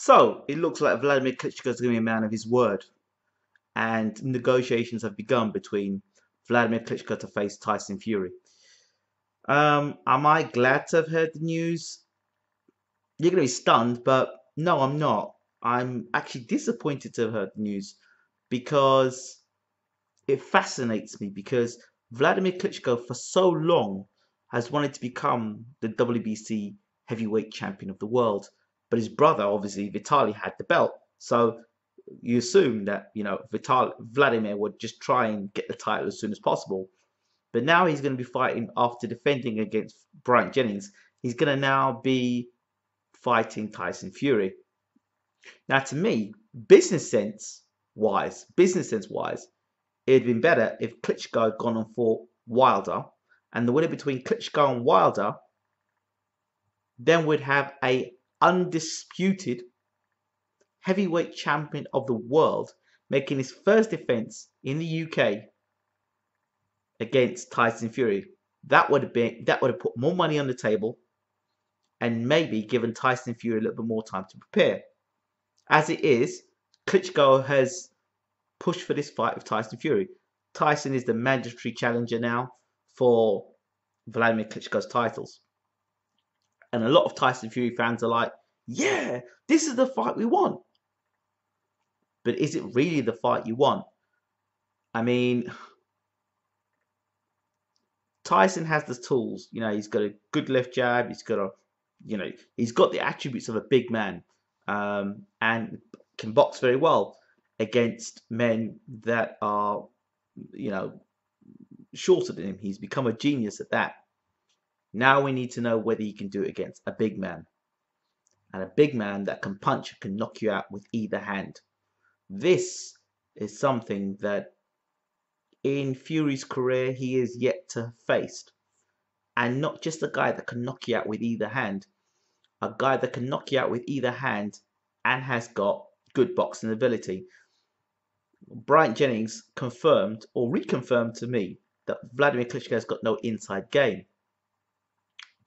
So it looks like Vladimir Klitschko is going to be a man of his word, and negotiations have begun between Vladimir Klitschko to face Tyson Fury. Am I glad to have heard the news? You're going to be stunned, but no, I'm not. I'm actually disappointed to have heard the news because it fascinates me because Vladimir Klitschko for so long has wanted to become the WBC heavyweight champion of the world, but his brother obviously Vitaly had the belt, so you assume that Vladimir would just try and get the title as soon as possible. But now he's going to be fighting after defending against Bryant Jennings. He's going to now be fighting Tyson Fury. Now, to me, business sense wise, it'd been better if Klitschko had gone and fought Wilder, and the winner between Klitschko and Wilder then would have a undisputed heavyweight champion of the world making his first defense in the UK against Tyson Fury. That would have put more money on the table and maybe given Tyson Fury a little bit more time to prepare. As it is, Klitschko has pushed for this fight with Tyson Fury. Tyson is the mandatory challenger now for Vladimir Klitschko's titles. And a lot of Tyson Fury fans are like, yeah, this is the fight we want. But is it really the fight you want? I mean, Tyson has the tools. He's got a good left jab. He's got the attributes of a big man, and can box very well against men that are, shorter than him. He's become a genius at that. Now we need to know whether he can do it against a big man, and a big man that can punch and can knock you out with either hand. This is something that in Fury's career he is yet to have faced. And not just a guy that can knock you out with either hand, a guy that can knock you out with either hand and has got good boxing ability. Bryant Jennings confirmed or reconfirmed to me that Vladimir Klitschko has got no inside game.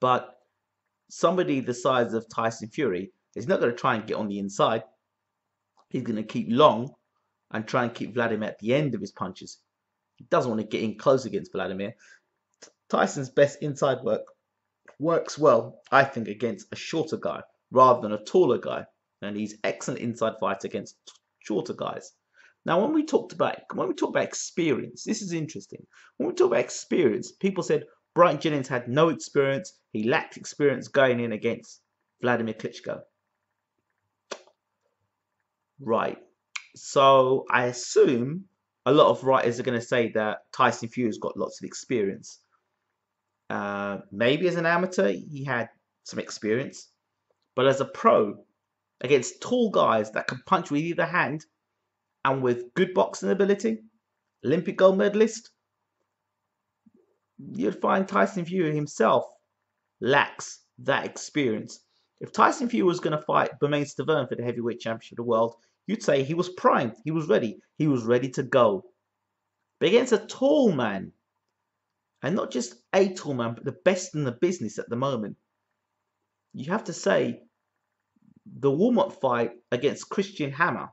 But somebody the size of Tyson Fury is not going to try and get on the inside. He's going to keep long and try and keep Vladimir at the end of his punches. He doesn't want to get in close against Vladimir. Tyson's best inside work works well, I think, against a shorter guy rather than a taller guy. And he's excellent inside fights against shorter guys. Now, when we talk about experience, this is interesting. When we talk about experience, people said Bryant Jennings had no experience. He lacked experience going in against Vladimir Klitschko. Right. So I assume a lot of writers are going to say that Tyson Fury's got lots of experience. Maybe as an amateur, he had some experience. But as a pro, against tall guys that can punch with either hand and with good boxing ability, Olympic gold medalist, you'd find Tyson Fury himself lacks that experience. If Tyson Fury was going to fight Bermane Stiverne for the heavyweight championship of the world, you'd say he was primed, he was ready to go. But against a tall man, and not just a tall man, but the best in the business at the moment, you have to say the warm-up fight against Christian Hammer,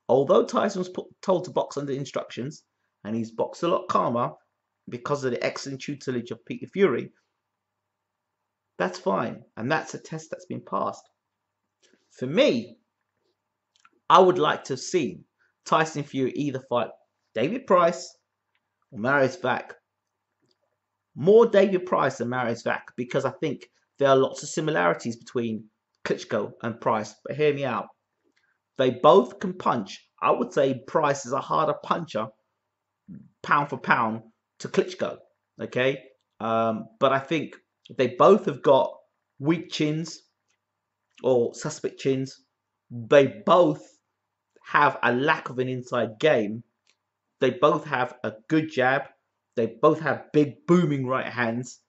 although Tyson was told to box under instructions, and he's boxed a lot calmer because of the excellent tutelage of Peter Fury, that's fine, and that's a test that's been passed. For me, I would like to see Tyson Fury either fight David Price or Marius Vac. More David Price than Marius Vac, because I think there are lots of similarities between Klitschko and Price. But hear me out. They both can punch. I would say Price is a harder puncher, pound for pound, to Klitschko. Okay? But I think they both have got weak chins or suspect chins. They both have a lack of an inside game. They both have a good jab. They both have big booming right hands.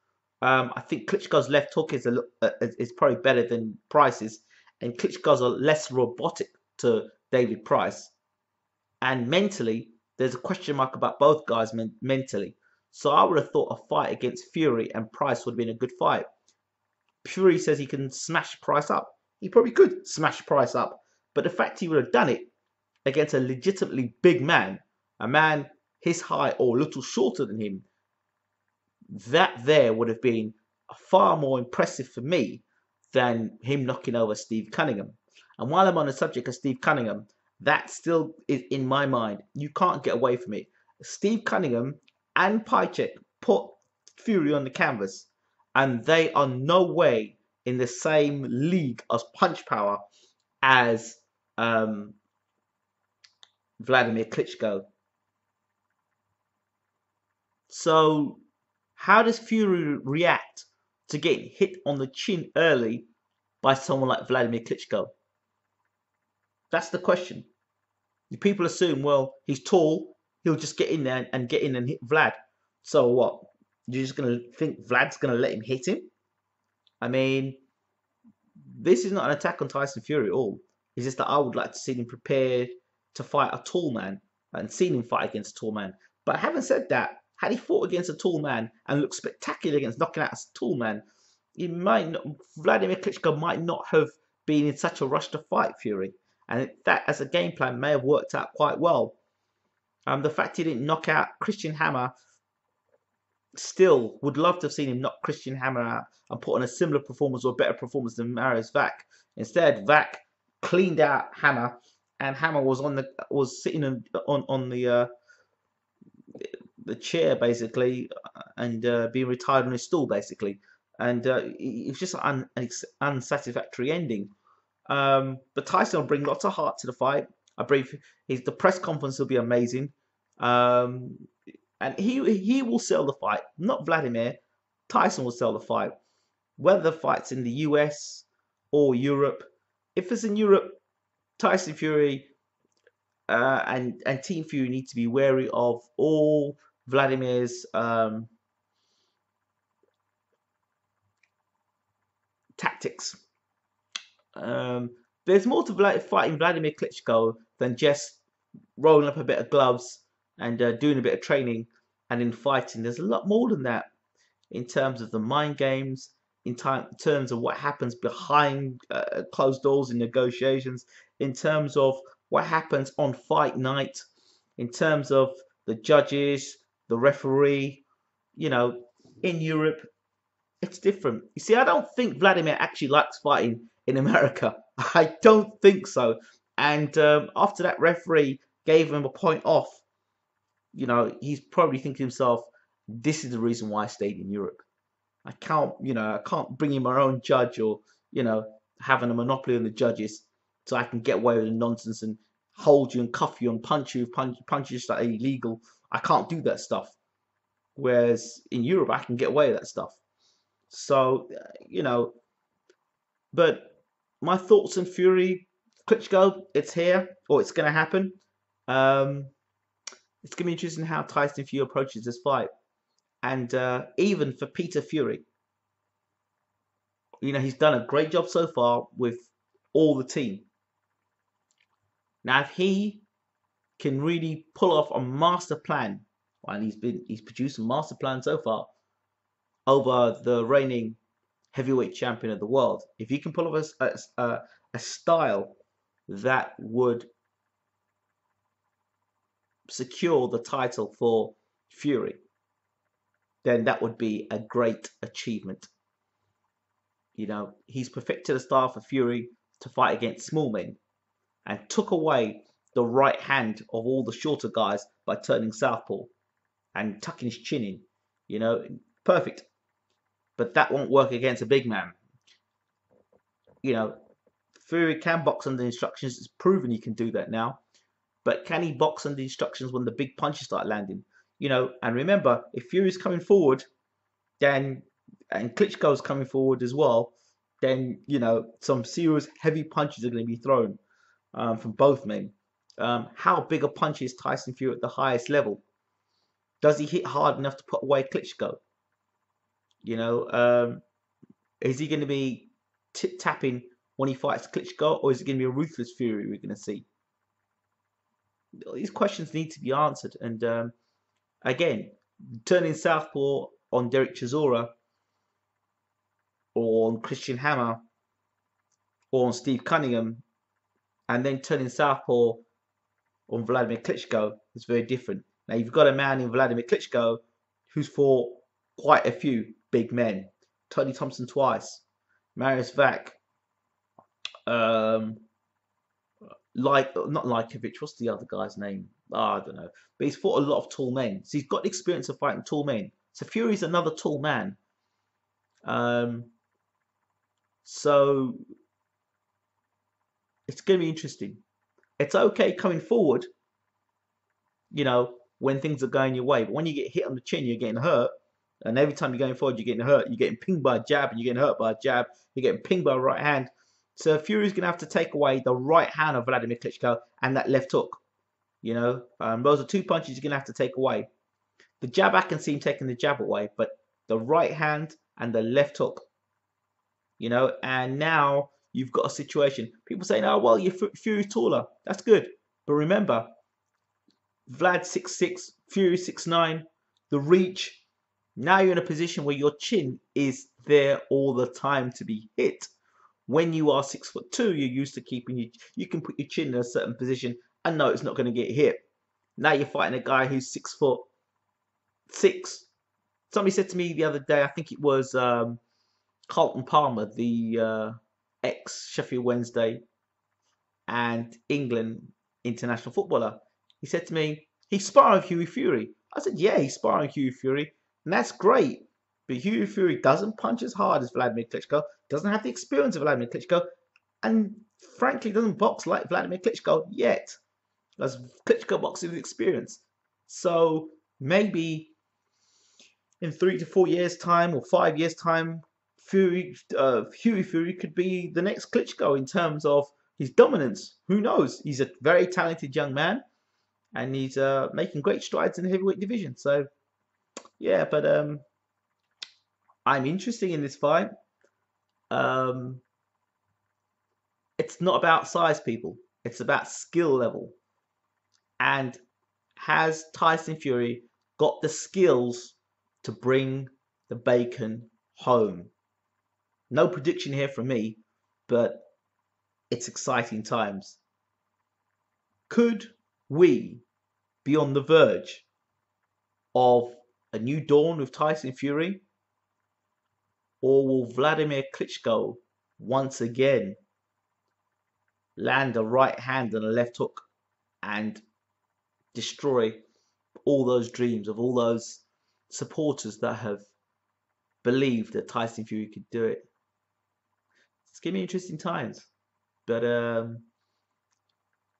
I think Klitschko's left hook is probably better than Price's, and Klitschko's are less robotic to David Price. And mentally, there's a question mark about both guys mentally. So I would have thought a fight against Fury and Price would have been a good fight. Fury says he can smash Price up. he probably could smash the price up. But the fact he would have done it against a legitimately big man, a man his height or a little shorter than him, that there would have been far more impressive for me than him knocking over Steve Cunningham. And while I'm on the subject of Steve Cunningham, that still is in my mind. You can't get away from it. Steve Cunningham and Pychek put Fury on the canvas, and they are no way in the same league as punch power as Wladimir Klitschko. So how does Fury react to getting hit on the chin early by someone like Wladimir Klitschko? That's the question. People assume, well, he's tall, he'll just get in there and get in and hit Vlad. So what? You're just going to think Vlad's going to let him hit him? I mean, this is not an attack on Tyson Fury at all. It's just that I would like to see him prepared to fight a tall man and seen him fight against a tall man. But having said that, had he fought against a tall man and looked spectacular against knocking out a tall man, he might not, Wladimir Klitschko might not have been in such a rush to fight Fury. And that, as a game plan, may have worked out quite well. The fact he didn't knock out Christian Hammer, still would love to have seen him knock Christian Hammer out and put on a similar performance or better performance than Marius Vac. Instead, Vac cleaned out Hammer, and Hammer was sitting on the chair basically, and being retired on his stool basically, and it was just an unsatisfactory ending. But Tyson will bring lots of heart to the fight. I believe the press conference will be amazing, and he will sell the fight. Not Wladimir. Tyson will sell the fight, whether the fight's in the US or Europe. If it's in Europe, Tyson Fury and Team Fury need to be wary of all Vladimir's tactics. There's more to fighting Wladimir Klitschko than just rolling up a bit of gloves and doing a bit of training and in fighting. There's a lot more than that in terms of the mind games, in terms of what happens behind closed doors in negotiations, in terms of what happens on fight night, in terms of the judges, the referee. You know, in Europe, it's different. You see, I don't think Wladimir actually likes fighting in America. I don't think so. And after that referee gave him a point off, you know, he's probably thinking to himself, this is the reason why I stayed in Europe. I can't bring in my own judge or, having a monopoly on the judges so I can get away with the nonsense and hold you and cuff you and punch you just like illegal. I can't do that stuff. Whereas in Europe, I can get away with that stuff. So, but my thoughts on Fury, Klitschko, it's here, or it's going to happen. It's going to be interesting how Tyson Fury approaches this fight. And even for Peter Fury, he's done a great job so far with all the team. Now, if he can really pull off a master plan, and he's produced a master plan so far over the reigning heavyweight champion of the world, if he can pull off a style that would secure the title for Fury, then that would be a great achievement. He's perfected a style for Fury to fight against small men and took away the right hand of all the shorter guys by turning southpaw and tucking his chin in. Perfect. But that won't work against a big man. Fury can box under instructions. It's proven he can do that now. But can he box under instructions when the big punches start landing? And remember, if Fury's coming forward, then, and Klitschko's coming forward as well, then, some serious heavy punches are going to be thrown from both men. How big a punch is Tyson Fury at the highest level? Does he hit hard enough to put away Klitschko? Is he going to be tip-tapping when he fights Klitschko, or is it going to be a ruthless Fury we're going to see? These questions need to be answered. And again, turning southpaw on Derek Chisora or on Christian Hammer, or on Steve Cunningham, and then turning southpaw on Wladimir Klitschko is very different. Now you've got a man in Wladimir Klitschko who's fought quite a few big men. Tony Thompson twice, Marius Vac, um, like not Lajkovic. What's the other guy's name? I don't know. But he's fought a lot of tall men, so he's got the experience of fighting tall men. So Fury's another tall man. Um, so it's going to be interesting. It's okay coming forward, when things are going your way. But when you get hit on the chin, you're getting hurt. And every time you're going forward, you're getting hurt. You're getting pinged by a jab, and you're getting hurt by a jab. You're getting pinged by a right hand. So Fury's going to have to take away the right hand of Wladimir Klitschko and that left hook. Those are two punches you're going to have to take away. The jab, I can see him taking the jab away, but the right hand and the left hook. And now you've got a situation. People saying, oh, well, Fury's taller. That's good. But remember, Vlad 6'6", Fury 6'9", the reach. Now you're in a position where your chin is there all the time to be hit. When you are 6'2", you're used to keeping you can put your chin in a certain position and know it's not going to get hit. Now you're fighting a guy who's 6'6". Somebody said to me the other day, I think it was Carlton Palmer, the ex-Sheffield Wednesday and England international footballer. He said to me, he's sparring with Hughie Fury. I said, yeah, he's sparring with Hughie Fury, and that's great. But Hughie Fury doesn't punch as hard as Wladimir Klitschko, doesn't have the experience of Wladimir Klitschko, and frankly doesn't box like Wladimir Klitschko yet. As Klitschko boxing with experience. So maybe in 3 to 4 years' time or 5 years' time, Hughie Fury could be the next Klitschko in terms of his dominance. Who knows? He's a very talented young man, and he's making great strides in the heavyweight division. So yeah, but I'm interested in this fight. It's not about size, people. It's about skill level. And has Tyson Fury got the skills to bring the bacon home? No prediction here from me, but it's exciting times. Could we be on the verge of a new dawn with Tyson Fury? Or will Wladimir Klitschko once again land a right hand and a left hook and destroy all those dreams of all those supporters that have believed that Tyson Fury could do it? It's gonna be interesting times. But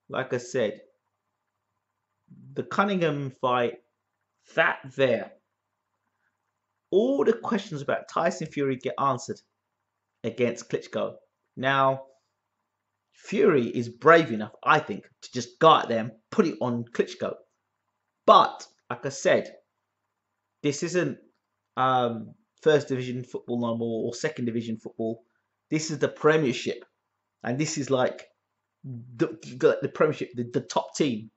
like I said, the Cunningham fight, all the questions about Tyson Fury get answered against Klitschko. Now, Fury is brave enough, I think, to just go out there and put it on Klitschko. But, like I said, this isn't first division football no more, or second division football. This is the Premiership. And this is like the Premiership, the top team.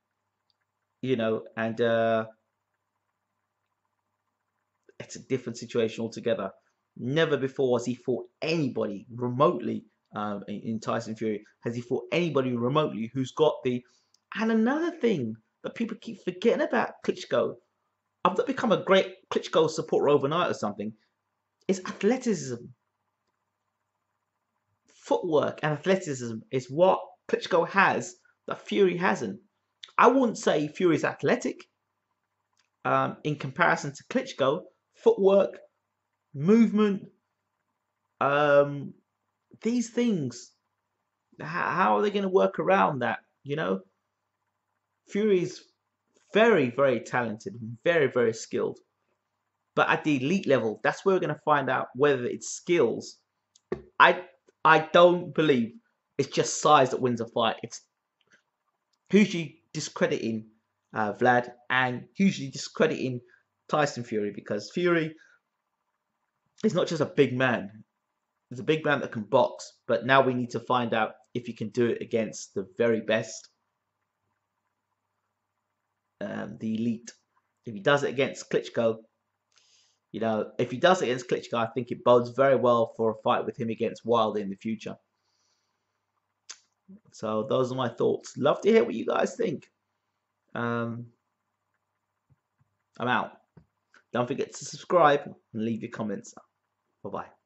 And it's a different situation altogether. Never before has he fought anybody remotely in Tyson Fury. Has he fought anybody remotely who's got the... And another thing that people keep forgetting about Klitschko, I've not become a great Klitschko supporter overnight or something, is athleticism. Footwork and athleticism is what Klitschko has that Fury hasn't. I wouldn't say Fury's athletic in comparison to Klitschko. Footwork, movement, these things, how are they going to work around that? Fury's very, very talented, very, very skilled. But at the elite level, that's where we're going to find out whether it's skills. I don't believe it's just size that wins a fight. It's hugely discrediting Vlad and hugely discrediting Tyson Fury, because Fury is not just a big man. He's a big man that can box, but now we need to find out if he can do it against the very best, the elite. If he does it against Klitschko, if he does it against Klitschko, I think it bodes very well for a fight with him against Wilder in the future. So those are my thoughts. Love to hear what you guys think. I'm out. Don't forget to subscribe and leave your comments. Bye bye.